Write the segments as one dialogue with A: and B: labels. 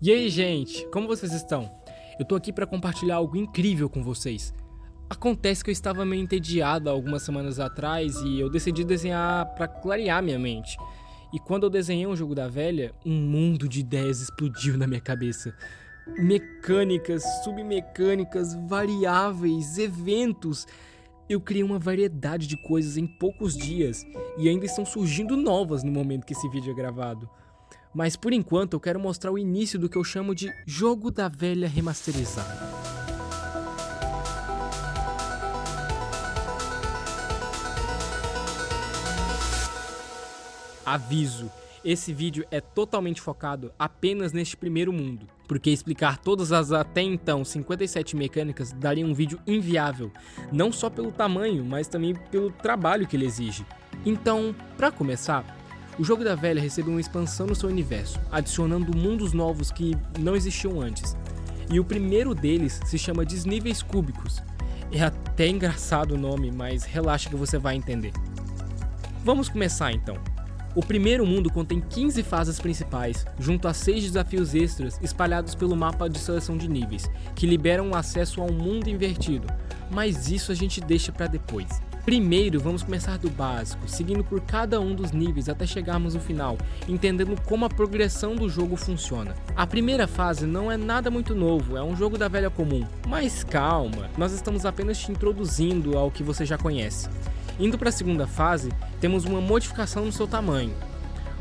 A: E aí, gente, como vocês estão? Eu tô aqui pra compartilhar algo incrível com vocês. Acontece que eu estava meio entediado há algumas semanas atrás e eu decidi desenhar pra clarear minha mente. E quando eu desenhei um jogo da velha, um mundo de ideias explodiu na minha cabeça. Mecânicas, submecânicas, variáveis, eventos. Eu criei uma variedade de coisas em poucos dias e ainda estão surgindo novas no momento que esse vídeo é gravado. Mas por enquanto eu quero mostrar o início do que eu chamo de Jogo da Velha Remasterizado. Aviso, esse vídeo é totalmente focado apenas neste primeiro mundo, porque explicar todas as até então 57 mecânicas daria um vídeo inviável, não só pelo tamanho, mas também pelo trabalho que ele exige. Então, para começar, o Jogo da Velha recebeu uma expansão no seu universo, adicionando mundos novos que não existiam antes. E o primeiro deles se chama Desníveis Cúbicos. É até engraçado o nome, mas relaxa que você vai entender. Vamos começar então. O primeiro mundo contém 15 fases principais, junto a 6 desafios extras espalhados pelo mapa de seleção de níveis, que liberam o acesso ao mundo invertido, mas isso a gente deixa para depois. Primeiro, vamos começar do básico, seguindo por cada um dos níveis até chegarmos no final, entendendo como a progressão do jogo funciona. A primeira fase não é nada muito novo, é um jogo da velha comum, mas calma, nós estamos apenas te introduzindo ao que você já conhece. Indo para a segunda fase, temos uma modificação no seu tamanho.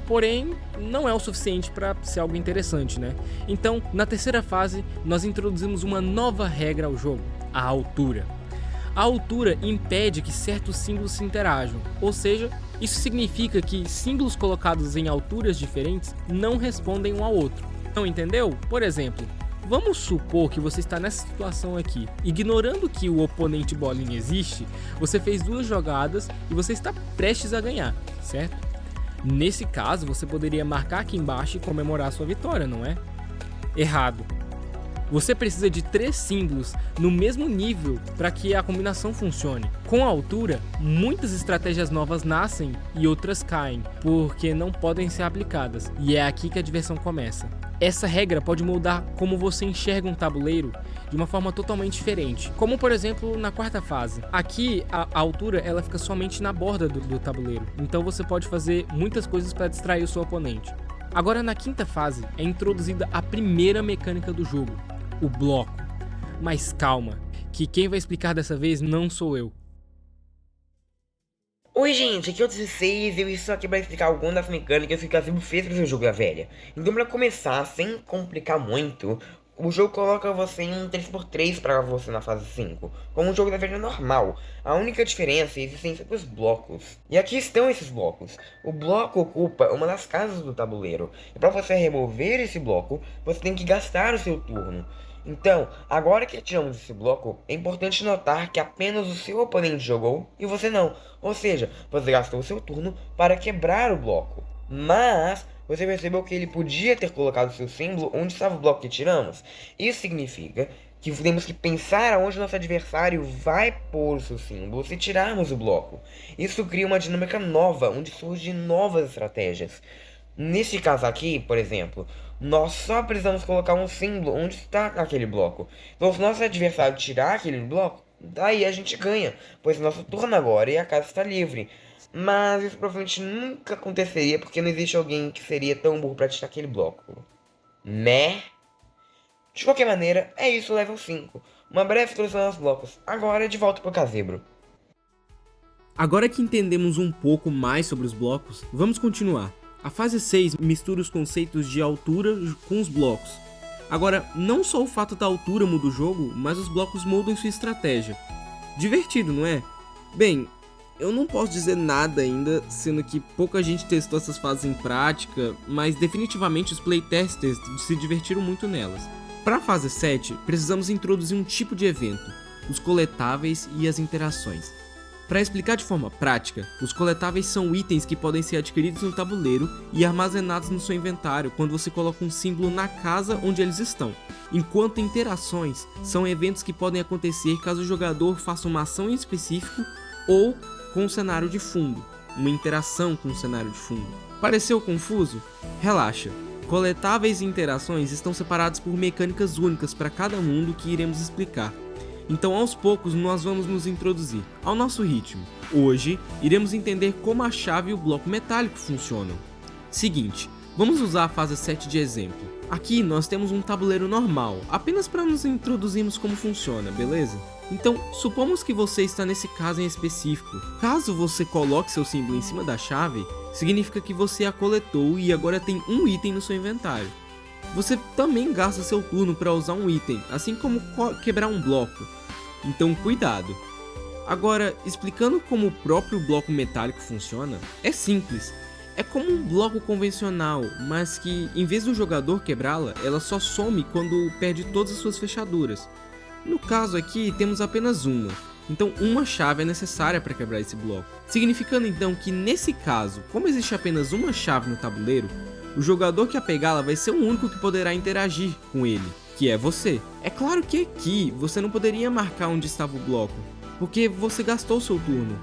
A: Porém, não é o suficiente para ser algo interessante, né? Então, na terceira fase, nós introduzimos uma nova regra ao jogo, a altura. A altura impede que certos símbolos se interajam, ou seja, isso significa que símbolos colocados em alturas diferentes não respondem um ao outro. Não entendeu? Por exemplo, vamos supor que você está nessa situação aqui. Ignorando que o oponente bolinha existe, você fez 2 jogadas e você está prestes a ganhar, certo? Nesse caso, você poderia marcar aqui embaixo e comemorar sua vitória, não é? Errado. Você precisa de 3 símbolos no mesmo nível para que a combinação funcione. Com a altura, muitas estratégias novas nascem e outras caem, porque não podem ser aplicadas, e é aqui que a diversão começa. Essa regra pode moldar como você enxerga um tabuleiro de uma forma totalmente diferente, como por exemplo na quarta fase. Aqui a altura ela fica somente na borda do tabuleiro, então você pode fazer muitas coisas para distrair o seu oponente. Agora na quinta fase é introduzida a primeira mecânica do jogo, o bloco. Mas calma, que quem vai explicar dessa vez não sou eu.
B: Oi gente, aqui é o 16 e eu estou aqui para explicar algumas das mecânicas que o Casibo fez para o seu jogo da velha. Então para começar, sem complicar muito, o jogo coloca você em um 3x3 para você na fase 5, como um jogo da velha normal. A única diferença é a existência dos blocos. E aqui estão esses blocos. O bloco ocupa uma das casas do tabuleiro, e para você remover esse bloco, você tem que gastar o seu turno. Então, agora que atiramos esse bloco, é importante notar que apenas o seu oponente jogou e você não. Ou seja, você gastou o seu turno para quebrar o bloco. Mas você percebeu que ele podia ter colocado seu símbolo onde estava o bloco que tiramos. Isso significa que temos que pensar aonde nosso adversário vai pôr o seu símbolo se tirarmos o bloco. Isso cria uma dinâmica nova, onde surgem novas estratégias. Neste caso aqui, por exemplo, nós só precisamos colocar um símbolo onde está aquele bloco. Então se nosso adversário tirar aquele bloco, daí a gente ganha, pois nosso turno agora e a casa está livre. Mas isso provavelmente nunca aconteceria porque não existe alguém que seria tão burro para tirar aquele bloco. Né? De qualquer maneira, é isso, level 5. Uma breve introdução aos blocos. Agora de volta pro Casebro.
A: Agora que entendemos um pouco mais sobre os blocos, vamos continuar. A fase 6 mistura os conceitos de altura com os blocos. Agora, não só o fato da altura muda o jogo, mas os blocos mudam sua estratégia. Divertido, não é? Bem, eu não posso dizer nada ainda, sendo que pouca gente testou essas fases em prática, mas definitivamente os playtesters se divertiram muito nelas. Para a fase 7, precisamos introduzir um tipo de evento, os coletáveis e as interações. Para explicar de forma prática, os coletáveis são itens que podem ser adquiridos no tabuleiro e armazenados no seu inventário quando você coloca um símbolo na casa onde eles estão, enquanto interações são eventos que podem acontecer caso o jogador faça uma ação em específico ou com um cenário de fundo, uma interação com o cenário de fundo. Pareceu confuso? Relaxa,
C: Coletáveis e interações estão separados por mecânicas únicas para cada mundo que iremos explicar. Então, aos poucos, nós vamos nos introduzir ao nosso ritmo. Hoje, iremos entender como a chave e o bloco metálico funcionam. Seguinte, vamos usar a fase 7 de exemplo. Aqui nós temos um tabuleiro normal, apenas para nos introduzirmos como funciona, beleza? Então, supomos que você está nesse caso em específico. Caso você coloque seu símbolo em cima da chave, significa que você a coletou e agora tem um item no seu inventário. Você também gasta seu turno para usar um item, assim como quebrar um bloco. Então cuidado! Agora, explicando como o próprio bloco metálico funciona, é simples. É como um bloco convencional, mas que, em vez do jogador quebrá-la, ela só some quando perde todas as suas fechaduras. No caso aqui, temos apenas uma, então uma chave é necessária para quebrar esse bloco. Significando então que, nesse caso, como existe apenas uma chave no tabuleiro, o jogador que a pegá-la vai ser o único que poderá interagir com ele, que é você. É claro que aqui você não poderia marcar onde estava o bloco, porque você gastou seu turno.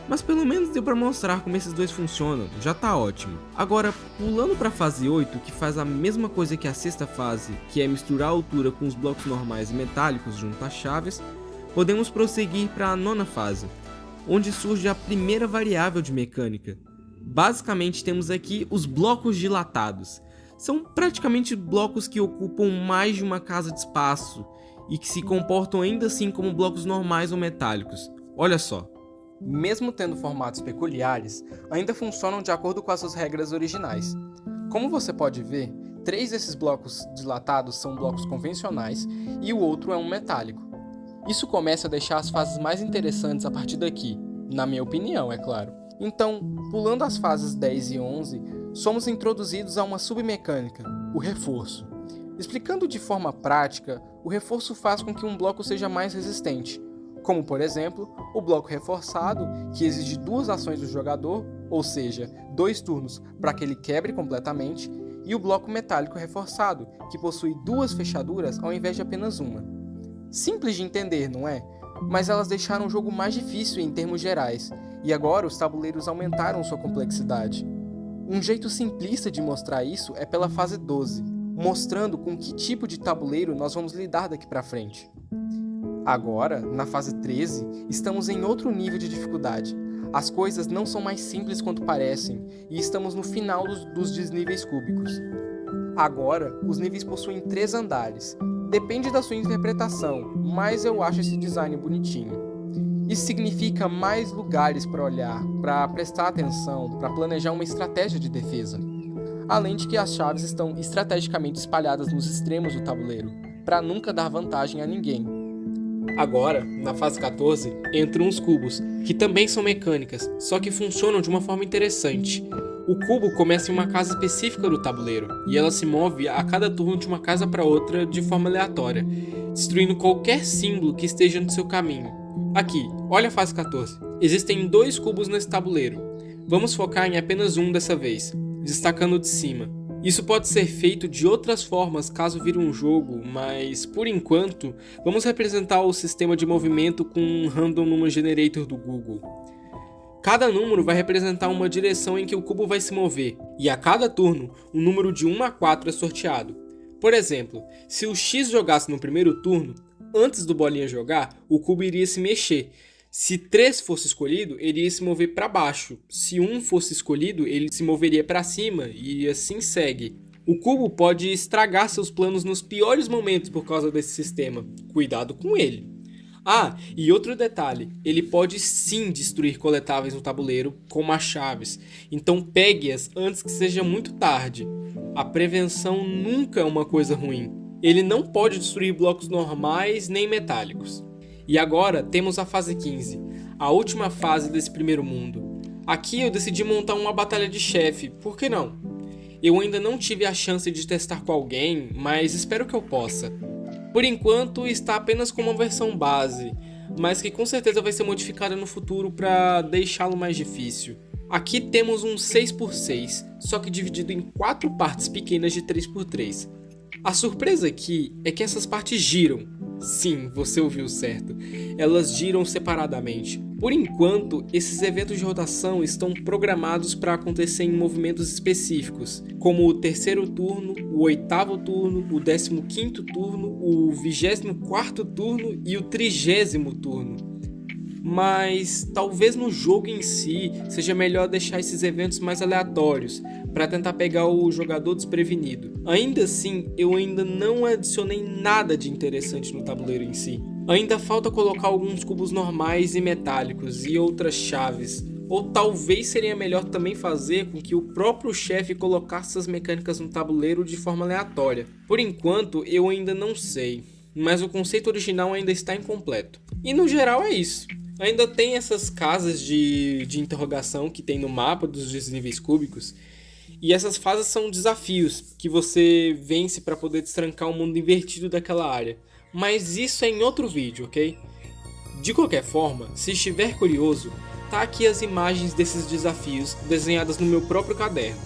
C: Mas pelo menos deu para mostrar como esses dois funcionam, já tá ótimo. Agora, pulando para a fase 8, que faz a mesma coisa que a sexta fase, que é misturar a altura com os blocos normais e metálicos junto às chaves, podemos prosseguir para a nona fase, onde surge a primeira variável de mecânica. Basicamente temos aqui os blocos dilatados. São praticamente blocos que ocupam mais de uma casa de espaço e que se comportam ainda assim como blocos normais ou metálicos. Olha só.
A: Mesmo tendo formatos peculiares, ainda funcionam de acordo com as suas regras originais. Como você pode ver, 3 desses blocos dilatados são blocos convencionais e o outro é um metálico. Isso começa a deixar as fases mais interessantes a partir daqui, na minha opinião, é claro. Então, pulando as fases 10 e 11, somos introduzidos a uma submecânica, o reforço. Explicando de forma prática, o reforço faz com que um bloco seja mais resistente, como por exemplo, o bloco reforçado, que exige 2 ações do jogador, ou seja, 2 turnos para que ele quebre completamente, e o bloco metálico reforçado, que possui 2 fechaduras ao invés de apenas uma. Simples de entender, não é? Mas elas deixaram o jogo mais difícil em termos gerais, e agora os tabuleiros aumentaram sua complexidade. Um jeito simplista de mostrar isso é pela fase 12, mostrando com que tipo de tabuleiro nós vamos lidar daqui para frente. Agora, na fase 13, estamos em outro nível de dificuldade. As coisas não são mais simples quanto parecem, e estamos no final dos desníveis cúbicos. Agora, os níveis possuem 3 andares. Depende da sua interpretação, mas eu acho esse design bonitinho. Isso significa mais lugares para olhar, para prestar atenção, para planejar uma estratégia de defesa. Além de que as chaves estão estrategicamente espalhadas nos extremos do tabuleiro, para nunca dar vantagem a ninguém. Agora, na fase 14, entram os cubos, que também são mecânicas, só que funcionam de uma forma interessante. O cubo começa em uma casa específica do tabuleiro, e ela se move a cada turno de uma casa para outra de forma aleatória, destruindo qualquer símbolo que esteja no seu caminho. Aqui, olha a fase 14. Existem 2 cubos nesse tabuleiro. Vamos focar em apenas um dessa vez, destacando o de cima. Isso pode ser feito de outras formas caso vire um jogo, mas por enquanto vamos representar o sistema de movimento com um Random Number Generator do Google. Cada número vai representar uma direção em que o cubo vai se mover, e a cada turno um número de 1 a 4 é sorteado. Por exemplo, se o X jogasse no primeiro turno, antes do Bolinha jogar, o cubo iria se mexer. Se 3 fosse escolhido, ele ia se mover para baixo. Se 1 fosse escolhido, ele se moveria para cima e assim segue. O cubo pode estragar seus planos nos piores momentos por causa desse sistema. Cuidado com ele. Ah, e outro detalhe, ele pode sim destruir coletáveis no tabuleiro, como as chaves. Então pegue-as antes que seja muito tarde. A prevenção nunca é uma coisa ruim. Ele não pode destruir blocos normais nem metálicos. E agora temos a fase 15, a última fase desse primeiro mundo. Aqui eu decidi montar uma batalha de chefe, por que não? Eu ainda não tive a chance de testar com alguém, mas espero que eu possa. Por enquanto está apenas com uma versão base, mas que com certeza vai ser modificada no futuro para deixá-lo mais difícil. Aqui temos um 6x6, só que dividido em 4 partes pequenas de 3x3. A surpresa aqui é que essas partes giram. Sim, você ouviu certo. Elas giram separadamente. Por enquanto, esses eventos de rotação estão programados para acontecer em movimentos específicos, como o terceiro turno, o oitavo turno, o 15º turno, o 24º turno e o 30º turno. Mas talvez no jogo em si seja melhor deixar esses eventos mais aleatórios, para tentar pegar o jogador desprevenido. Ainda assim, eu ainda não adicionei nada de interessante no tabuleiro em si. Ainda falta colocar alguns cubos normais e metálicos e outras chaves. Ou talvez seria melhor também fazer com que o próprio chefe colocasse essas mecânicas no tabuleiro de forma aleatória. Por enquanto, eu ainda não sei, mas o conceito original ainda está incompleto. E no geral é isso. Ainda tem essas casas de interrogação que tem no mapa dos desníveis cúbicos. E essas fases são desafios que você vence para poder destrancar o mundo invertido daquela área. Mas isso é em outro vídeo, ok? De qualquer forma, se estiver curioso, tá aqui as imagens desses desafios desenhadas no meu próprio caderno.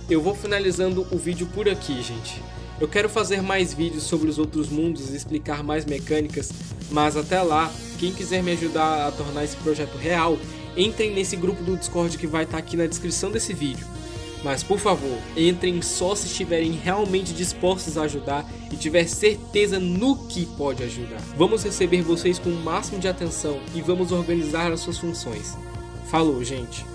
A: Eu vou finalizando o vídeo por aqui, gente. Eu quero fazer mais vídeos sobre os outros mundos e explicar mais mecânicas, mas até lá, quem quiser me ajudar a tornar esse projeto real, entrem nesse grupo do Discord que vai estar aqui na descrição desse vídeo. Mas por favor, entrem só se estiverem realmente dispostos a ajudar e tiver certeza no que pode ajudar. Vamos receber vocês com o máximo de atenção e vamos organizar as suas funções. Falou, gente!